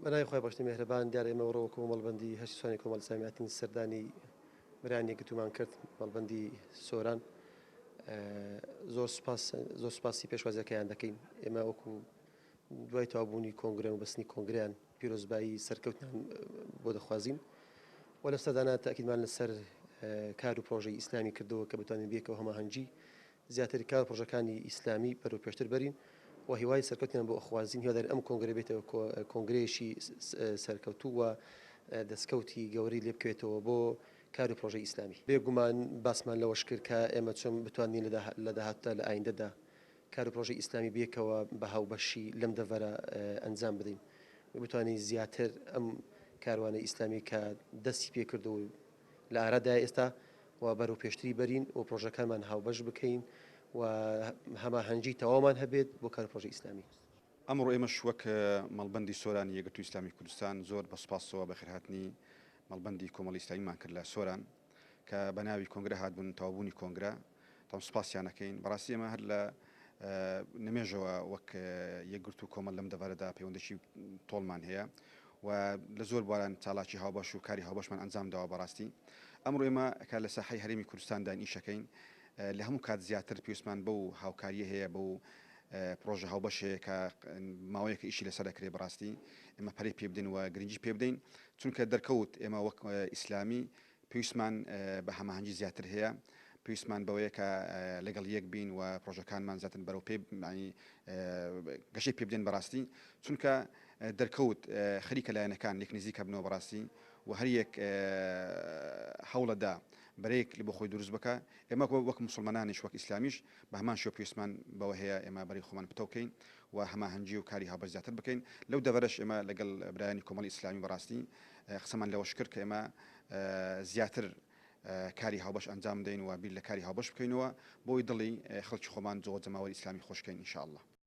بەنای خۆی بەشتی مهرەبان دیارە ئێمەوەڕەوە کۆمەڵبەندی هەشت سوانی کۆمەڵ سامیاتین سەردانی برانی گتومان کرد مەڵبەندی سۆران زۆر سپاسی پێشوازەکەیان دەکەین ئێمە وەکو دوای تاوابوونی کۆنگرە و بەستنی کۆنگریان پیرۆزبایی سەرکەوتیان بۆ دەخوازیین و لە سەردانا تاکیدمان لەسەر کار و پرۆژەی ئیسلامی کردەوە کە بتوانین بێکەوە هەماهەنگی زیاتر کار پرۆژەکانی ئیسلامی بەرەو پێشتر بەرین و هیوای سەرکەوتیان بۆ ئەخوازیین هیوادار ئەم کۆنگرە بێتەوە کۆنگرێشی سەرکەوتوو و دەستکەوتی گەوری لێ بکەوێتەوە بۆ کار و پرۆژەی ئیسلامی بێگومان باسمان لەوەش کرد کە ئێمە چۆن بتوانین لە داهاتوودا لە ئایندەدا کار و پرۆژەی ئیسلامی بێکەوە بە هاوبەشی لەم دەڤەرە ئەنجام بدەین بتوانین زیاتر ئەم کاروانە ئیسلامی کە دەستی پێکردو و لە ئارەدا ئێستا و بەرەو پێشتری بەرین و پرۆژەکانمان هاوبەش بکەین و هەماهەنگی تەواومان هەبێت بۆ کار پرۆژەی ئیسلامی. ئەمڕۆ ئێمەش وەک مەڵبەندی سۆرانی یەکگرتووی ئیسلامی کوردستان زۆر بەسپاسەوە بەخێرهاتنی مەڵبەندی کۆمەڵی ئیسلامیمان کرد لە سۆران کە بە ناوی کۆنگرە هاتبوون تەواوبوونی کۆنگرە تام سوپاسیانەکەین بەڕاستی ئێمە هەر لە نمێژەوە وەک یەکگرتوو کۆمەڵ لەم دەڤەرەدا پەیوەندیی تۆڵمان هەیە و لە زۆر بواران چالاکی هاوبەش و کاری هاوبەشمان ئەنجام داوە بەڕاستی ئەمڕۆ ئێمە کە لە ساحەی هەرێمی کوردستاندا ئیشەکەین لە هەموو کات زیاتر پێویستمان بەو هاوکاریە هەیە بەو پرۆژە هاوبەشەیە کە ماوەیەکە ئیشی لەسەر دەکرێت بەڕاستی ئێمە پەرەی پێ بدەین و گرنگی پێ بدەین چونکە دەرکەوت ئێمە وەک ئیسلامی پێویستمان بە هەماهەنگی زیاتر هەیە پێویستمان بەوەیە کە لەگەڵ یەک بین و پرۆژەکانمان زیاتر بەرەو پێ گەشەی پێ بدەین بەڕاستی چونکە دەرکەوت خەریکە لایەنەکان لێک نزیکە بنەوە بەڕاستی و هەر یەک هەوڵەدا بەرەیەک لە بۆ خۆی دروست بکە ئێمە وەک مسلمانانیش وەک ئیسلامیش بە هەمان شێوە پێویستمان بەوە هەیە ئێمە بەرەی خۆمان بتەوکەین و هەماهەنگی و کاری هاوبەش زیاتر بکەین لەو دەڤەرەش ئێمە لەگەڵ برایانی کۆمەڵی ئیسلامی بەڕاستی قسەمان لەوەش کرد کە ئێمە زیاتر کاری هاوبەش ئەنجام بدەین و بیر لە کاری هاوبەش بکەینەوە بۆی دڵی خەڵکی خۆمان جۆ جەماوەری ئیسلامی خۆشکەین ئینشاءالله.